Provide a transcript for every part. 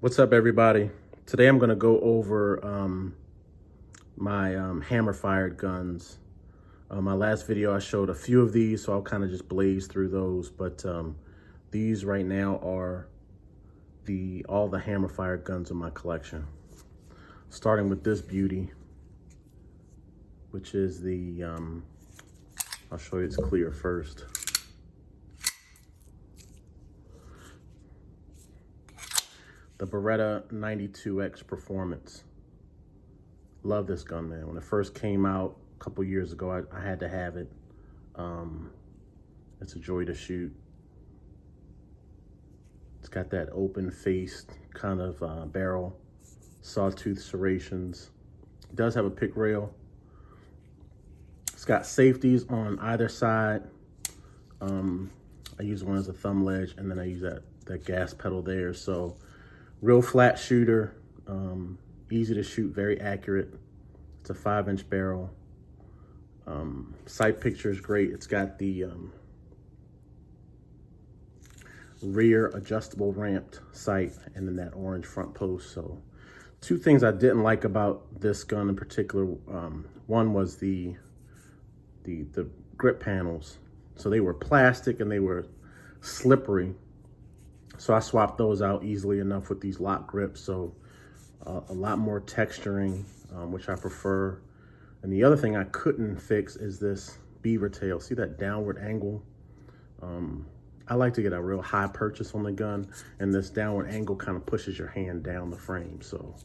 What's up, everybody? Today I'm going to go over my hammer fired guns. My last video I showed a few of these, so I'll kind of just blaze through those, but these right now are all the hammer fired guns in my collection. Starting with this beauty, which is the I'll show you it's clear first. The Beretta 92X Performance. Love this gun, man. When it first came out a couple years ago, I had to have it. It's a joy to shoot. It's got that open-faced kind of barrel, sawtooth serrations. It does have a pick rail. It's got safeties on either side. I use one as a thumb ledge, and then I use that gas pedal there. So real flat shooter, easy to shoot, very accurate. It's a 5-inch barrel. Sight picture is great. It's got the rear adjustable ramped sight and then that orange front post. So two things I didn't like about this gun in particular. One was the grip panels. So they were plastic and they were slippery. So I swapped those out easily enough with these lock grips. So a lot more texturing, which I prefer. And the other thing I couldn't fix is this beaver tail. See that downward angle? I like to get a real high purchase on the gun, and this downward angle kind of pushes your hand down the frame. So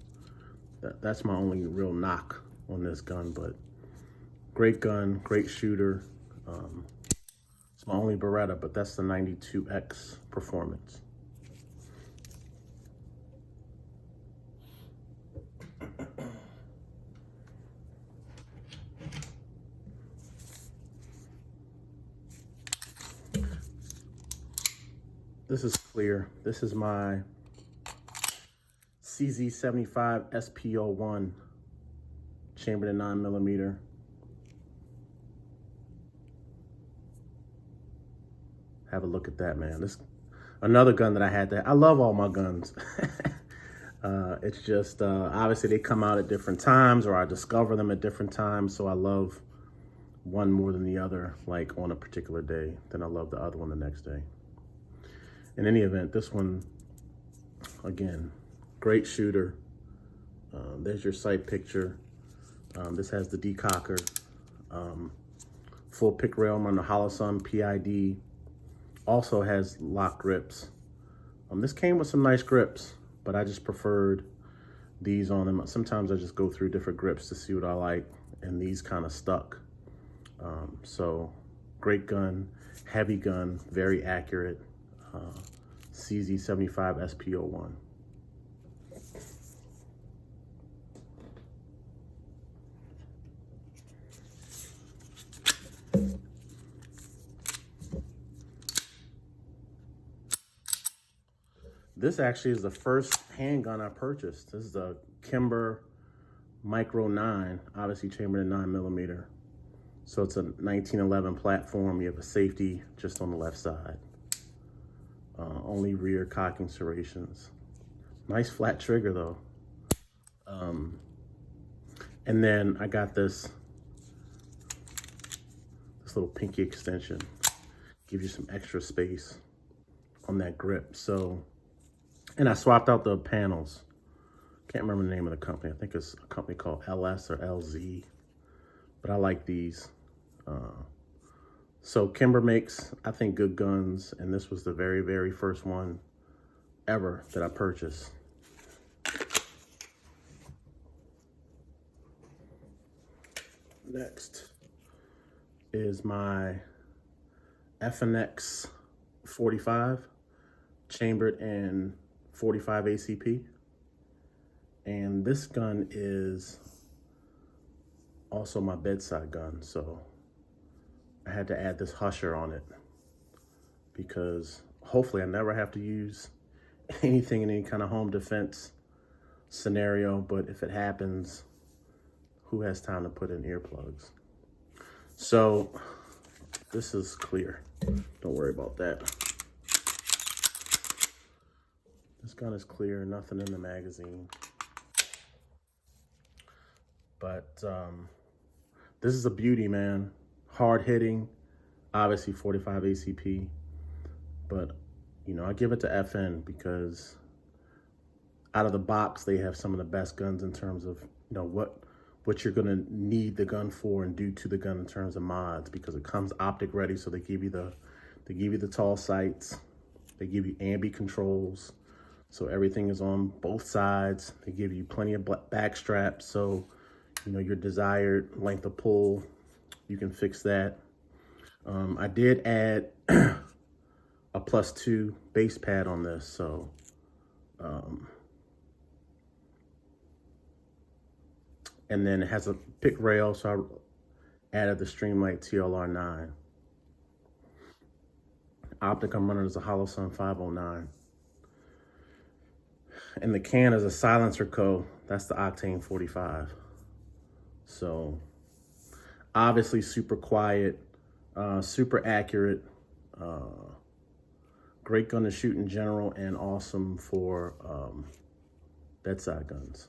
that's my only real knock on this gun, but great gun, great shooter. It's my only Beretta, but that's the 92X Performance. This is clear. This is my CZ75 SP01 chambered in 9mm. Have a look at that, man. This another gun that I had to. I love all my guns. It's just obviously they come out at different times, or I discover them at different times. So I love one more than the other, like on a particular day. Then I love the other one the next day. In any event, this one, again, great shooter. There's your sight picture. This has the decocker, full pick rail on the Holosun PID. Also has lock grips. This came with some nice grips, but I just preferred these on them. Sometimes I just go through different grips to see what I like, and these kind of stuck. So great gun, heavy gun, very accurate. CZ75 SP01. This actually is the first handgun I purchased. This is a Kimber Micro 9, obviously chambered in 9mm. So it's a 1911 platform. You have a safety just on the left side. Only rear cocking serrations. Nice flat trigger though. And then I got this little pinky extension. Gives you some extra space on that grip. So, and I swapped out the panels. Can't remember the name of the company. I think it's a company called LS or LZ. But I like these. So Kimber makes, I think, good guns, and this was the very, very first one ever that I purchased. Next is my FNX 45, chambered in 45 ACP. And this gun is also my bedside gun, so I had to add this husher on it because hopefully I never have to use anything in any kind of home defense scenario, but if it happens, who has time to put in earplugs? So this is clear. Don't worry about that. This gun is clear, nothing in the magazine. But this is a beauty, man. Hard hitting, obviously 45 ACP. But, you know, I give it to FN because out of the box, they have some of the best guns in terms of, you know, what you're gonna need the gun for and do to the gun in terms of mods, because it comes optic ready. So they give you the tall sights, they give you ambi controls, so everything is on both sides. They give you plenty of back straps, so you know your desired length of pull, you can fix that. I did add a +2 base pad on this, so and then it has a pick rail, so I added the Streamlight TLR9. Optic I'm running is a Holosun 509. And the can is a Silencer Co. That's the Octane 45. So obviously super quiet, super accurate, great gun to shoot in general, and awesome for bedside guns.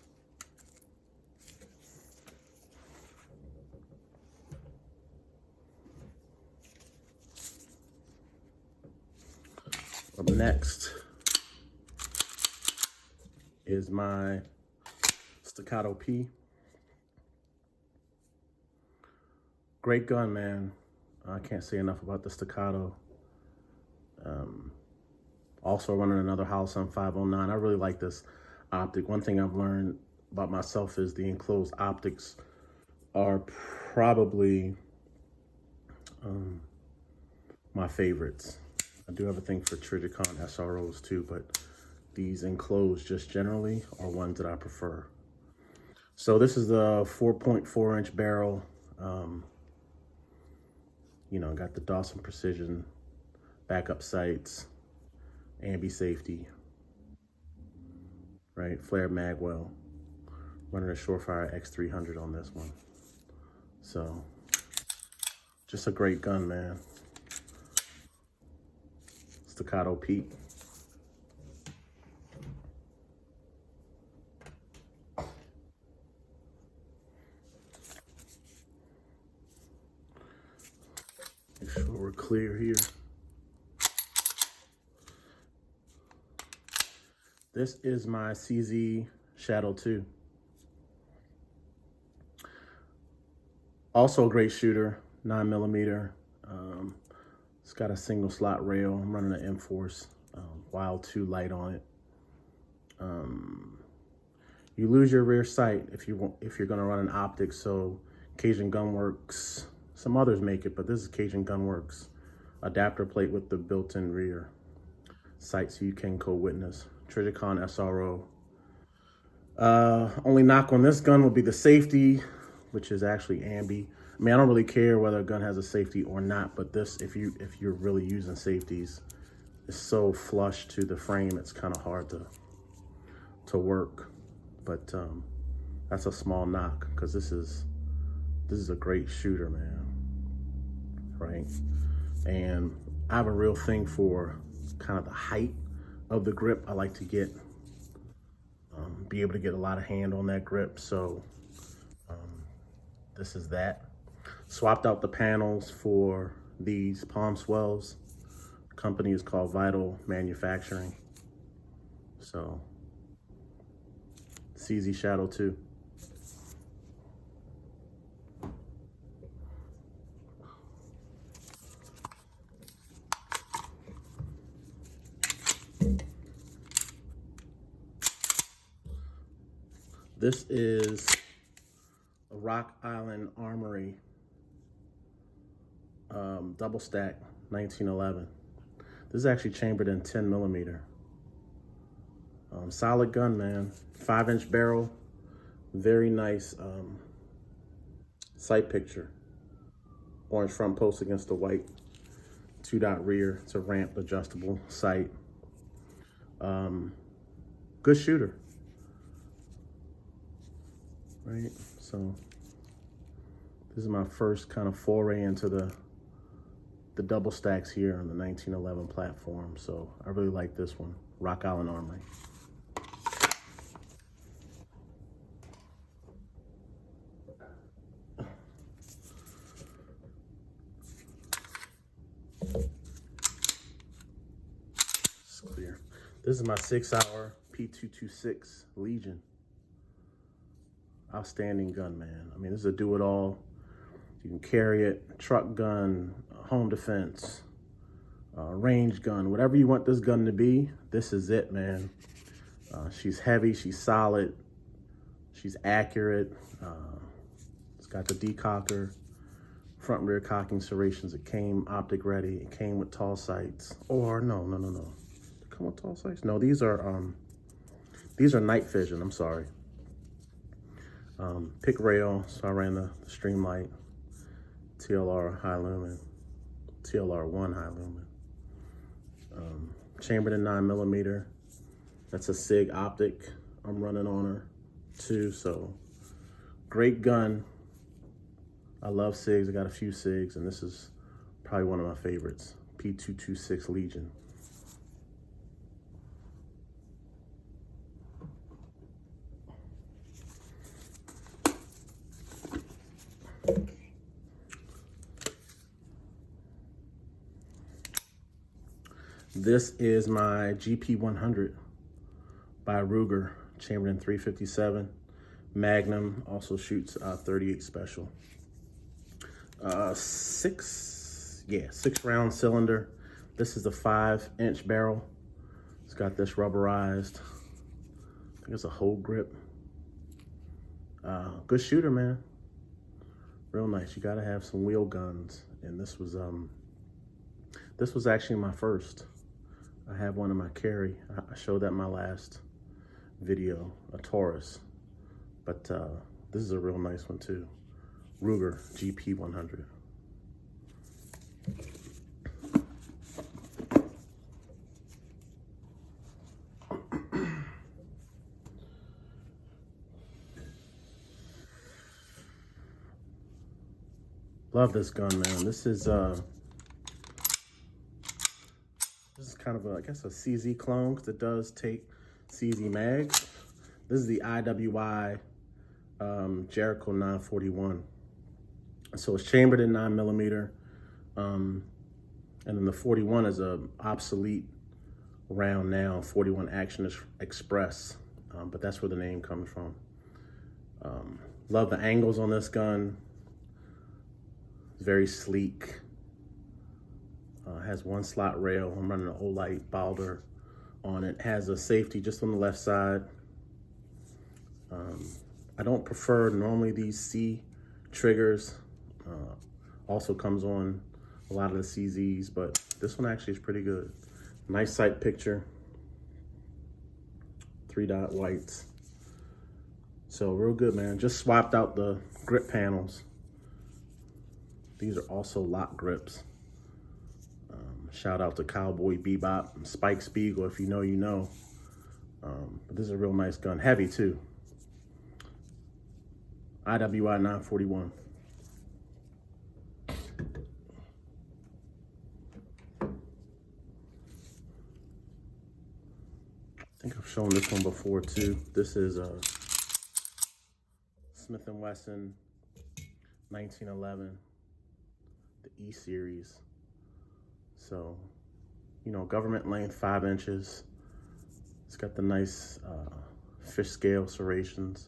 Up next is my Staccato P. Great gun, man. I can't say enough about the Staccato. Also running another Holosun 509. I really like this optic. One thing I've learned about myself is the enclosed optics are probably my favorites. I do have a thing for Trijicon SROs too, but these enclosed just generally are ones that I prefer. So this is the 4.4 inch barrel. You know, got the Dawson Precision backup sights, ambi safety, right? Flared magwell. Running a Surefire X300 on this one. So just a great gun, man. Staccato Pete. Make sure we're clear here. This is my CZ Shadow 2. Also a great shooter, 9mm. It's got a single slot rail. I'm running an M-Force Wild 2 light on it. You lose your rear sight if you're gonna run an optic. So Cajun Gunworks, some others make it, but this is Cajun Gunworks adapter plate with the built-in rear sight, so you can co-witness. Trijicon SRO. Only knock on this gun would be the safety, which is actually ambi. I mean, I don't really care whether a gun has a safety or not, but this, if you're really using safeties, it's so flush to the frame, it's kind of hard to work. But that's a small knock, because this is a great shooter, man. Right? And I have a real thing for kind of the height of the grip. I like to be able to get a lot of hand on that grip. So this is that. Swapped out the panels for these palm swells. The company is called Vital Manufacturing. So CZ Shadow 2. This is a Rock Island Armory double stack 1911. This is actually chambered in 10mm. Solid gun, man. 5-inch barrel. Very nice sight picture. Orange front post against the white 2-dot rear. It's a ramp adjustable sight. Good shooter. Right, so this is my first kind of foray into the double stacks here on the 1911 platform. So I really like this one. Rock Island Armory. It's clear. This is my 6-hour P226 Legion. Outstanding gun, man. I mean, this is a do-it-all. You can carry it, truck gun, home defense, range gun, whatever you want this gun to be, this is it, man. She's heavy, she's solid, she's accurate. It's got the decocker, front and rear cocking serrations. It came optic ready. It came with tall sights. Or no. They come with tall sights? No, these are night vision, I'm sorry. Pick rail, so I ran the Streamlight, TLR high lumen, TLR1 high lumen. Chambered in 9mm. That's a SIG optic I'm running on her too, so great gun. I love SIGs, I got a few SIGs, and this is probably one of my favorites, P226 Legion. This is my GP100 by Ruger, chambered in 357. Magnum also shoots 38 special. 6-round cylinder. This is a 5-inch barrel. It's got this rubberized, I think it's a hold grip. Good shooter, man. Real nice. You gotta have some wheel guns. And this was actually my first. I have one in my carry. I showed that in my last video, a Taurus. But this is a real nice one too. Ruger GP100. Love this gun, man. This is kind of I guess a CZ clone, because it does take CZ mags. This is the IWI Jericho 941. So it's chambered in 9mm, and then the 41 is a obsolete round now, 41 Action Express, but that's where the name comes from. Love the angles on this gun. Very sleek. Has one slot rail. I'm running an Olight Balder on it. Has a safety just on the left side. I don't prefer normally these C triggers. Also comes on a lot of the CZs, but this one actually is pretty good. Nice sight picture. 3-dot whites. So real good, man. Just swapped out the grip panels. These are also lock grips. Shout out to Cowboy Bebop and Spike Spiegel. If you know, you know. But this is a real nice gun. Heavy too. IWI 941. I think I've shown this one before too. This is a Smith & Wesson 1911, the E series. So, you know, government length, 5 inches. It's got the nice fish scale serrations.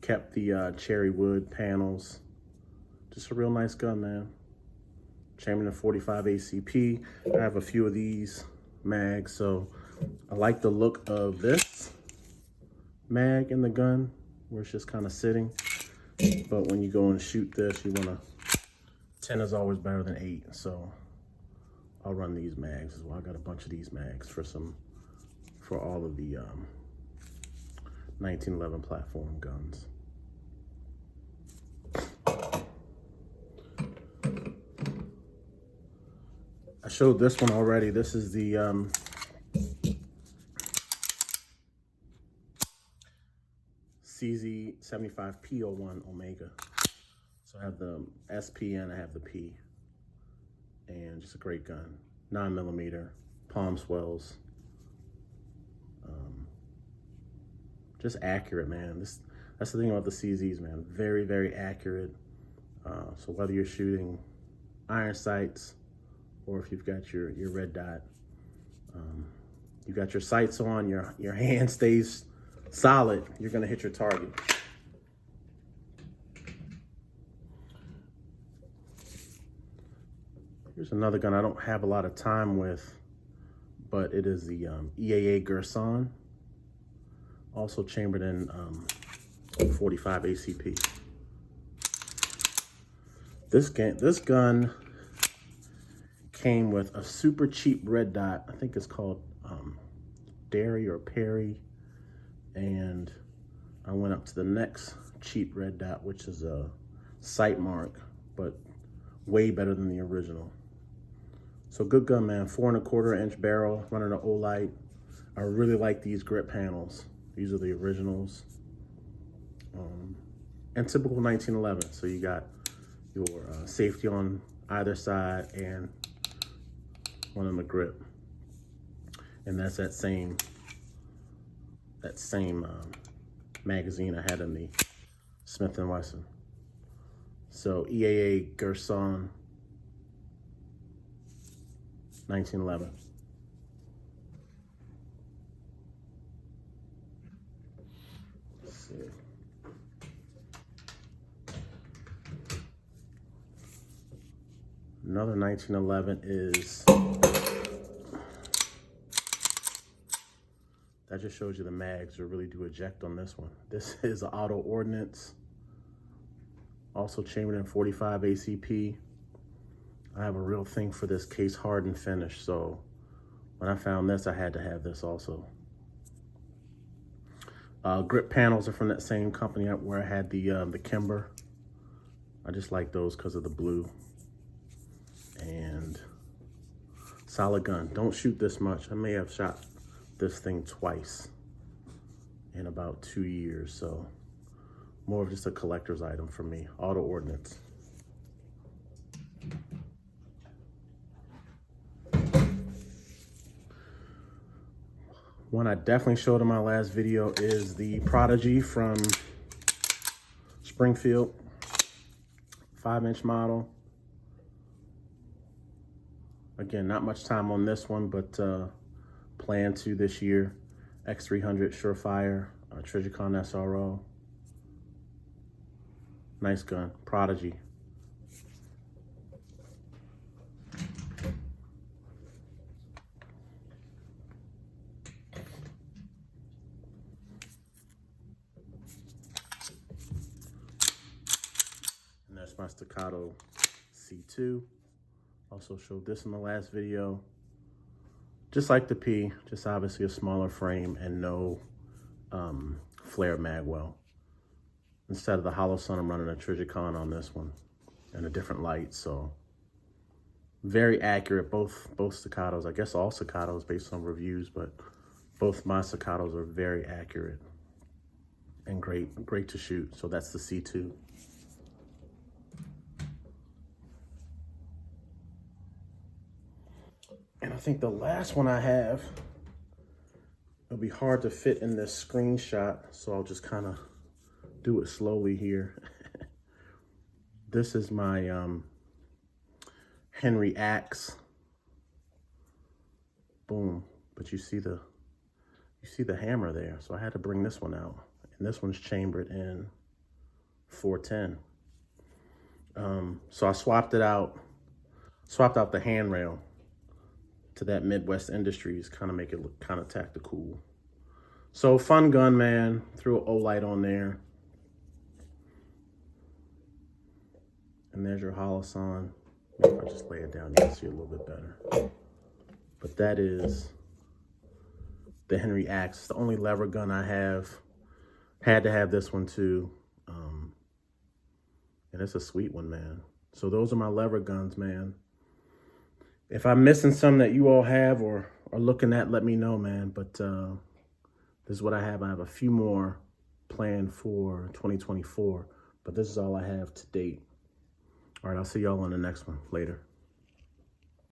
Kept the cherry wood panels. Just a real nice gun, man. Chambered in 45 ACP. I have a few of these mags, so I like the look of this mag in the gun, where it's just kind of sitting. But when you go and shoot this, you wanna, 10 is always better than 8, so I'll run these mags as well. I got a bunch of these mags for all of the 1911 platform guns. I showed this one already. This is the CZ75P01 Omega. So I have the SP and I have the P. And just a great gun. 9mm, palm swells. just accurate, man. That's the thing about the CZs, man. Very, very accurate. So whether you're shooting iron sights or if you've got your red dot, you got your sights on, your hand stays solid, you're gonna hit your target. Here's another gun I don't have a lot of time with, but it is the EAA Girsan, also chambered in 45 ACP. This gun came with a super cheap red dot. I think it's called Derry or Perry. And I went up to the next cheap red dot, which is a Sightmark, but way better than the original. So good gun, man. 4 1/4 inch barrel, running an Olight. I really like these grip panels. These are the originals. And typical 1911. So you got your safety on either side and one on the grip. And that's that same magazine I had in the Smith & Wesson. So EAA Girsan 1911. Let's see. Another 1911 is, that just shows you the mags really do eject on this one. This is an auto ordnance, also chambered in 45 ACP. I have a real thing for this case hardened finish, so when I found this, I had to have this also. Grip panels are from that same company where I had the Kimber. I just like those because of the blue. And solid gun. Don't shoot this much. I may have shot this thing twice in about 2 years, so more of just a collector's item for me. Auto ordnance. One I definitely showed in my last video is the Prodigy from Springfield, 5-inch model. Again, not much time on this one, but plan to this year. X300 Surefire, Trijicon SRO. Nice gun, Prodigy. And that's my Staccato C2. Also showed this in the last video. Just like the P, just obviously a smaller frame and no flare magwell. Instead of the Holosun, I'm running a Trijicon on this one and a different light, so very accurate. Both Staccatos, I guess all Staccatos based on reviews, but both my Staccatos are very accurate and great to shoot. So that's the C2. And I think the last one I have, it'll be hard to fit in this screenshot, so I'll just kind of do it slowly here. This is my Henry Axe. Boom. But you see the hammer there, so I had to bring this one out. And this one's chambered in 410. So I swapped out the handrail to that Midwest Industries, kind of make it look kind of tactical. So fun gun, man. Threw an Olight on there. And there's your Holosun. Maybe if I just lay it down, you can see it a little bit better. But that is the Henry Axe. It's the only lever gun I have. Had to have this one too. And it's a sweet one, man. So those are my lever guns, man. If I'm missing some that you all have or are looking at, let me know, man. But this is what I have. I have a few more planned for 2024, but this is all I have to date. All right, I'll see y'all on the next one. Later.